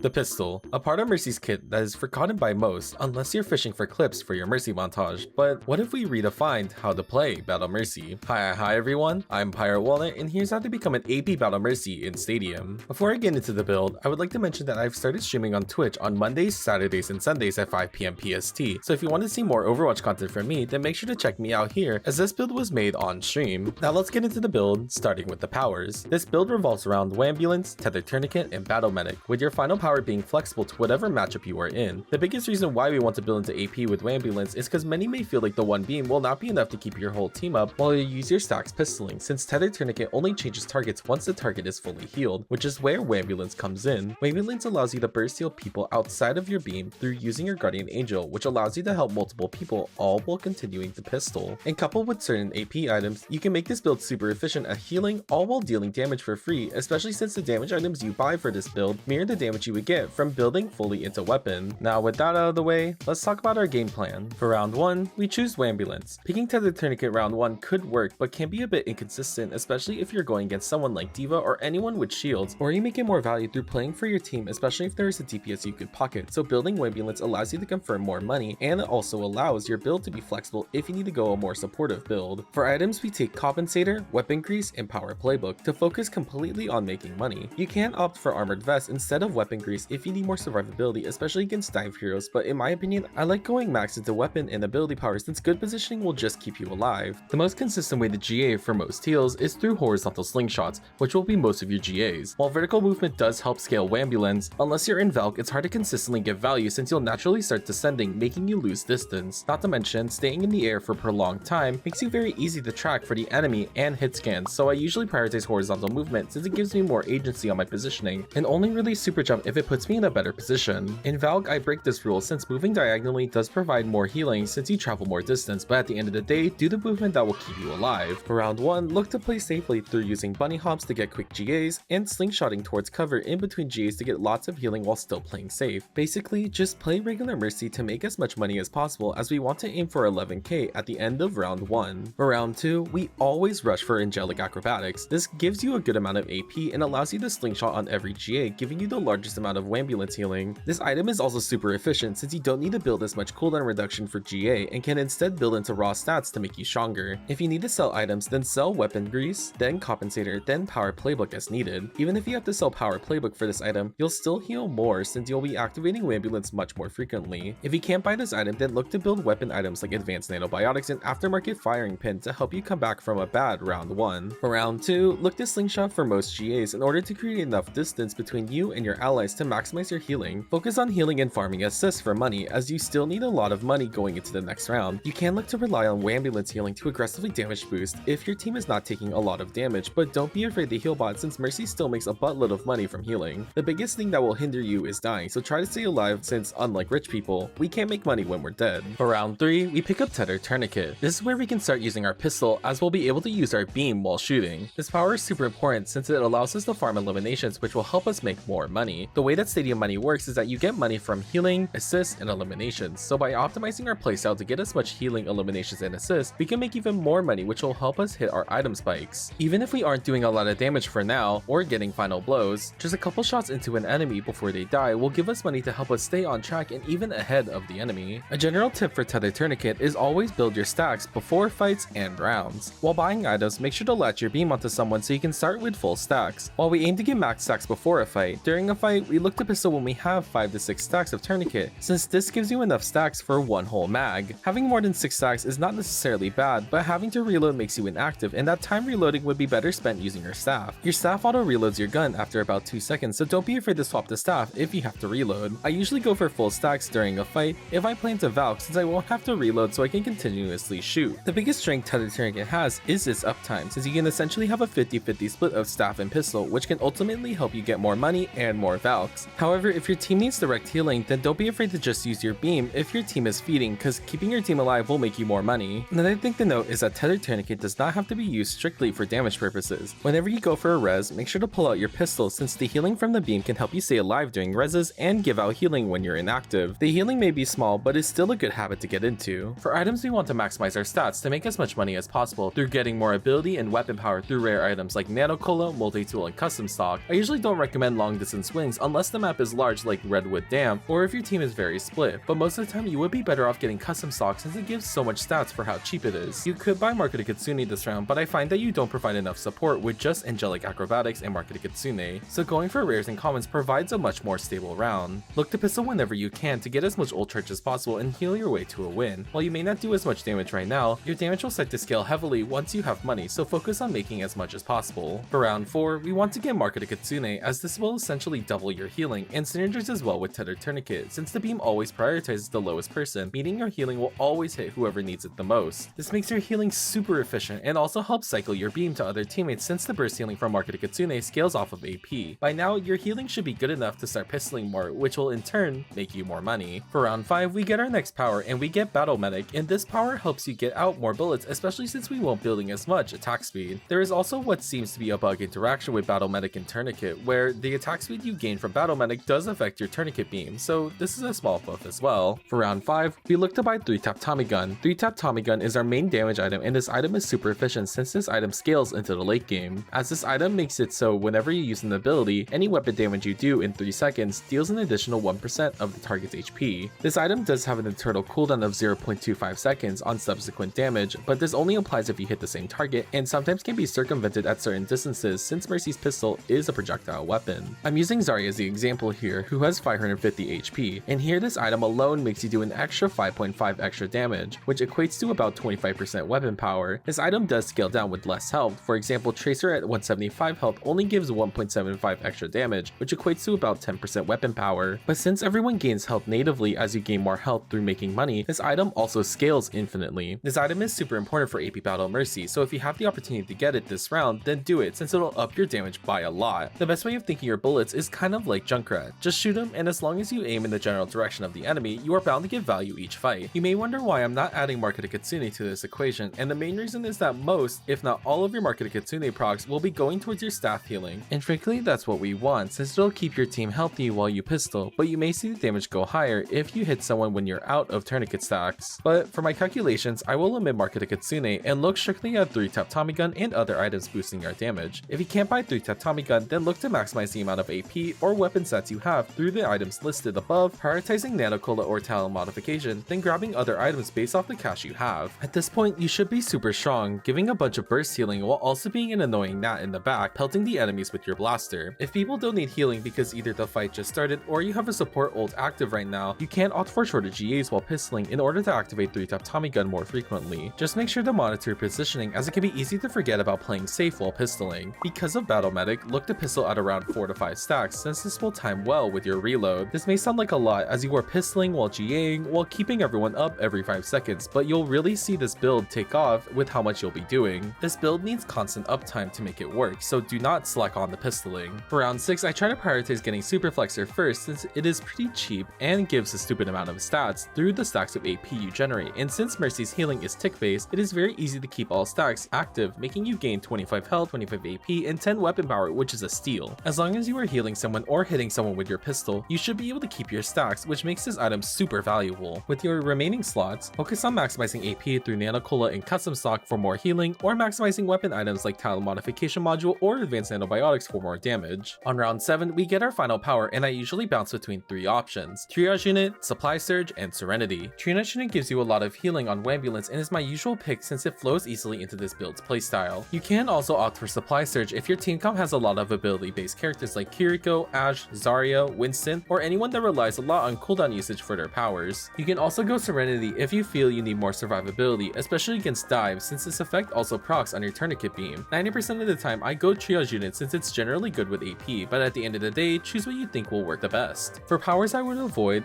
The pistol, a part of Mercy's kit that is forgotten by most unless you're fishing for clips for your Mercy montage. But what if we redefined how to play Battle Mercy? Hi everyone, I'm PirateWalnut and here's how to become an AP Battle Mercy in Stadium. Before I get into the build, I would like to mention that I've started streaming on Twitch on Mondays, Saturdays, and Sundays at 5 PM PST, so if you want to see more Overwatch content from me, then make sure to check me out here as this build was made on stream. Now let's get into the build, starting with the powers. This build revolves around Wambulance, Tether Tourniquet, and Battle Medic, with your final power being flexible to whatever matchup you are in. The biggest reason why we want to build into AP with Wambulance is because many may feel like the one beam will not be enough to keep your whole team up while you use your stacks pistoling, since Tether Tourniquet only changes targets once the target is fully healed, which is where Wambulance comes in. Wambulance allows you to burst heal people outside of your beam through using your Guardian Angel, which allows you to help multiple people all while continuing to pistol. And coupled with certain AP items, you can make this build super efficient at healing all while dealing damage for free, especially since the damage items you buy for this build mirror the damage you would get from building fully into weapon. Now with that out of the way, let's talk about our game plan. For round 1, we choose Wambulance. Picking Tether Tourniquet round 1 could work, but can be a bit inconsistent, especially if you're going against someone like D.Va or anyone with shields, or you may get more value through playing for your team, especially if there is a DPS you could pocket. So building Wambulance allows you to confirm more money, and it also allows your build to be flexible if you need to go a more supportive build. For items, we take Compensator, Weapon Grease, and Power Playbook to focus completely on making money. You can opt for Armored Vest instead of Weapon Grease if you need more survivability, especially against dive heroes, but in my opinion, I like going max into weapon and ability power since good positioning will just keep you alive. The most consistent way to GA for most heals is through horizontal slingshots, which will be most of your GAs. While vertical movement does help scale Wambulance, unless you're in Valk, it's hard to consistently get value since you'll naturally start descending, making you lose distance. Not to mention, staying in the air for prolonged time makes you very easy to track for the enemy and hit scans, so I usually prioritize horizontal movement since it gives me more agency on my positioning, and only really super jump if it puts me in a better position. In Valk, I break this rule since moving diagonally does provide more healing since you travel more distance, but at the end of the day, do the movement that will keep you alive. For round 1, look to play safely through using bunny hops to get quick GAs, and slingshotting towards cover in between GAs to get lots of healing while still playing safe. Basically, just play regular Mercy to make as much money as possible, as we want to aim for 11k at the end of round 1. For round 2, we always rush for Angelic Acrobatics. This gives you a good amount of AP and allows you to slingshot on every GA, giving you the largest amount of Wambulance healing. This item is also super efficient since you don't need to build as much cooldown reduction for GA and can instead build into raw stats to make you stronger. If you need to sell items, then sell Weapon Grease, then Compensator, then Power Playbook as needed. Even if you have to sell Power Playbook for this item, you'll still heal more since you'll be activating Wambulance much more frequently. If you can't buy this item, then look to build weapon items like Advanced Nanobiotics and Aftermarket Firing Pin to help you come back from a bad round 1. For round 2, look to slingshot for most GAs in order to create enough distance between you and your allies to maximize your healing. Focus on healing and farming assists for money, as you still need a lot of money going into the next round. You can look to rely on Wambulance healing to aggressively damage boost if your team is not taking a lot of damage, but don't be afraid to heal bot since Mercy still makes a buttload of money from healing. The biggest thing that will hinder you is dying, so try to stay alive since, unlike rich people, we can't make money when we're dead. For round 3, we pick up Tether Tourniquet. This is where we can start using our pistol, as we'll be able to use our beam while shooting. This power is super important since it allows us to farm eliminations, which will help us make more money. The way that Stadium money works is that you get money from healing, assists, and eliminations, so by optimizing our playstyle to get as much healing, eliminations, and assists, we can make even more money, which will help us hit our item spikes. Even if we aren't doing a lot of damage for now, or getting final blows, just a couple shots into an enemy before they die will give us money to help us stay on track and even ahead of the enemy. A general tip for Tether Tourniquet is always build your stacks before fights and rounds. While buying items, make sure to latch your beam onto someone so you can start with full stacks. While we aim to get max stacks before a fight, during a fight, we look to pistol when we have 5 to 6 stacks of Tourniquet, since this gives you enough stacks for one whole mag. Having more than 6 stacks is not necessarily bad, but having to reload makes you inactive, and that time reloading would be better spent using your staff. Your staff auto reloads your gun after about 2 seconds, so don't be afraid to swap the staff if you have to reload. I usually go for full stacks during a fight if I play into Valk, since I won't have to reload so I can continuously shoot. The biggest strength Tether Tourniquet has is its uptime, since you can essentially have a 50-50 split of staff and pistol, which can ultimately help you get more money and more Valks. However, if your team needs direct healing, then don't be afraid to just use your beam if your team is feeding, because keeping your team alive will make you more money. Another thing to note is that Tether Tourniquet does not have to be used strictly for damage purposes. Whenever you go for a res, make sure to pull out your pistol since the healing from the beam can help you stay alive during reses and give out healing when you're inactive. The healing may be small, but is still a good habit to get into. For items, we want to maximize our stats to make as much money as possible through getting more ability and weapon power through rare items like Nano Cola, Multi-Tool, and Custom Stock. I usually don't recommend long distance swings unless unless the map is large like Redwood Dam, or if your team is very split, but most of the time you would be better off getting custom stock since it gives so much stats for how cheap it is. You could buy Marketed Kitsune this round, but I find that you don't provide enough support with just Angelic Acrobatics and Marketed Kitsune, so going for rares and commons provides a much more stable round. Look to pistol whenever you can to get as much ult charge as possible and heal your way to a win. While you may not do as much damage right now, your damage will start to scale heavily once you have money, so focus on making as much as possible. For round 4, we want to get Marketed Kitsune as this will essentially double your healing and synergize as well with Tethered Tourniquet since the beam always prioritizes the lowest person, meaning your healing will always hit whoever needs it the most. This makes your healing super efficient and also helps cycle your beam to other teammates since the burst healing from Marketed Kitsune scales off of AP. By now, your healing should be good enough to start pistoling more, which will in turn make you more money. For round 5, we get our next power and we get Battle Medic, and this power helps you get out more bullets, especially since we won't building as much attack speed. There is also what seems to be a bug interaction with Battle Medic and Tourniquet, where the attack speed you gain from Battle Medic does affect your Tourniquet beam, so this is a small buff as well. For round 5, we look to buy 3-tap Tommy Gun. 3-tap Tommy Gun is our main damage item, and this item is super efficient since this item scales into the late game, as this item makes it so whenever you use an ability, any weapon damage you do in 3 seconds deals an additional 1% of the target's HP. This item does have an internal cooldown of 0.25 seconds on subsequent damage, but this only applies if you hit the same target, and sometimes can be circumvented at certain distances since Mercy's pistol is a projectile weapon. I'm using Zarya as the example here, who has 550 HP, and here this item alone makes you do an extra 5.5 extra damage, which equates to about 25% weapon power. This item does scale down with less health. For example, Tracer at 175 health only gives 1.75 extra damage, which equates to about 10% weapon power. But since everyone gains health natively as you gain more health through making money, this item also scales infinitely. This item is super important for AP Battle Mercy, so if you have the opportunity to get it this round, then do it since it'll up your damage by a lot. The best way of thinking your bullets is kind of like Junkrat. Just shoot them, and as long as you aim in the general direction of the enemy, you are bound to get value each fight. You may wonder why I'm not adding Marketed Kitsune to this equation, and the main reason is that most, if not all of your Marketed Kitsune procs will be going towards your staff healing. And frankly, that's what we want, since it'll keep your team healthy while you pistol, but you may see the damage go higher if you hit someone when you're out of tourniquet stacks. But for my calculations, I will omit Marketed Kitsune and look strictly at 3-tap Tommy Gun and other items boosting our damage. If you can't buy 3-tap Tommy Gun, then look to maximize the amount of AP or weapon sets you have through the items listed above, prioritizing Nano Cola or Talon modification, then grabbing other items based off the cash you have. At this point, you should be super strong, giving a bunch of burst healing while also being an annoying gnat in the back, pelting the enemies with your blaster. If people don't need healing because either the fight just started or you have a support ult active right now, you can opt for shorter GAs while pistoling in order to activate 3-tap Tommy Gun more frequently. Just make sure to monitor your positioning, as it can be easy to forget about playing safe while pistoling. Because of Battle Medic, look to pistol at around 4 to 5 stacks since this will time well with your reload. This may sound like a lot as you are pistoling while GAing while keeping everyone up every 5 seconds, but you'll really see this build take off with how much you'll be doing. This build needs constant uptime to make it work, so do not slack on the pistoling. For round 6, I try to prioritize getting Super Flexor first since it is pretty cheap and gives a stupid amount of stats through the stacks of AP you generate, and since Mercy's healing is tick based, it is very easy to keep all stacks active, making you gain 25 health, 25 AP, and 10 weapon power, which is a steal. As long as you are healing someone or hitting someone with your pistol, you should be able to keep your stacks, which makes this item super valuable. With your remaining slots, focus on maximizing AP through Nano Cola and custom stock for more healing, or maximizing weapon items like Talon modification module or advanced nanobiotics for more damage. On round 7, we get our final power, and I usually bounce between 3 options: Triage Unit, Supply Surge, and Serenity. Triage Unit gives you a lot of healing on Wambulance and is my usual pick since it flows easily into this build's playstyle. You can also opt for Supply Surge if your team comp has a lot of ability-based characters like Kiriko, Ashe, Zarya, Winston, or anyone that relies a lot on cooldown usage for their powers. You can also go Serenity if you feel you need more survivability, especially against dives, since this effect also procs on your tourniquet beam. 90% of the time I go Triage Unit since it's generally good with AP, but at the end of the day, choose what you think will work the best. For powers I would avoid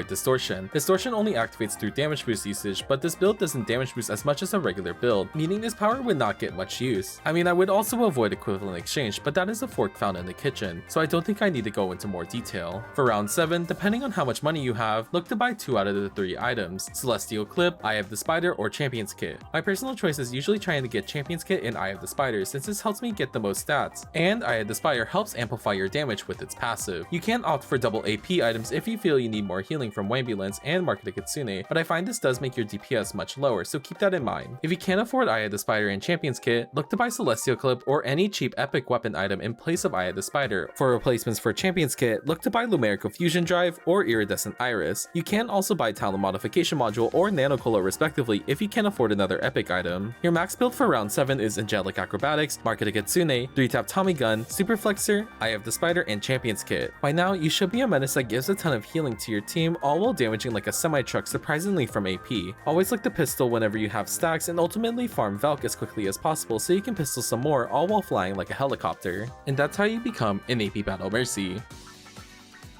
Distortion. Distortion only activates through damage boost usage, but this build doesn't damage boost as much as a regular build, meaning this power would not get much use. I mean, I would also avoid Equivalent Exchange, but that is a fork found in the kitchen, so I don't think I need to go into more detail. For round 7, depending on how much money you have, look to buy 2 out of the 3 items: Celestial Clip, Eye of the Spider, or Champion's Kit. My personal choice is usually trying to get Champion's Kit and Eye of the Spider since this helps me get the most stats, and Eye of the Spider helps amplify your damage with its passive. You can opt for double AP items if you feel you need more healing from Wambulance and Marketed Kitsune, but I find this does make your DPS much lower, so keep that in mind. If you can't afford Eye of the Spider and Champion's Kit, look to buy Celestial Clip or any cheap epic weapon item in place of Eye of the Spider. For replacements items for Champions Kit, look to buy Lumerical Fusion Drive or Iridescent Iris. You can also buy Talon Modification Module or Nanocola respectively if you can't afford another epic item. Your max build for round 7 is Angelic Acrobatics, Market Kitsune, 3-tap Tommy Gun, Super Flexor, Eye of the Spider, and Champions Kit. By now, you should be a menace that gives a ton of healing to your team, all while damaging like a semi-truck surprisingly from AP. Always look to pistol whenever you have stacks, and ultimately farm Valk as quickly as possible so you can pistol some more, all while flying like a helicopter. And that's how you become an AP Battle Mercy.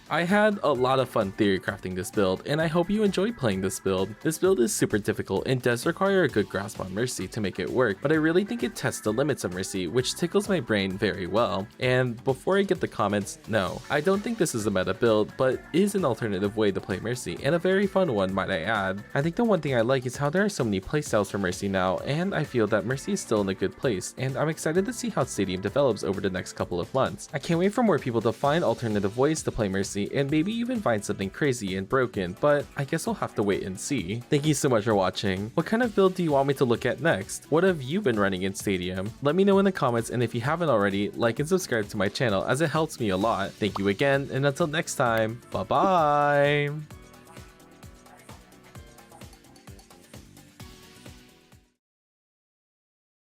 I had a lot of fun theory crafting this build, and I hope you enjoyed playing this build. This build is super difficult and does require a good grasp on Mercy to make it work, but I really think it tests the limits of Mercy, which tickles my brain very well. And before I get the comments, no, I don't think this is a meta build, but is an alternative way to play Mercy, and a very fun one, might I add. I think the one thing I like is how there are so many playstyles for Mercy now, and I feel that Mercy is still in a good place, and I'm excited to see how Stadium develops over the next couple of months. I can't wait for more people to find alternative ways to play Mercy and maybe even find something crazy and broken, but I guess we'll have to wait and see. Thank you so much for watching. What kind of build do you want me to look at next? What have you been running in Stadium? Let me know in the comments, and if you haven't already, like and subscribe to my channel as it helps me a lot. Thank you again, and until next time, bye bye!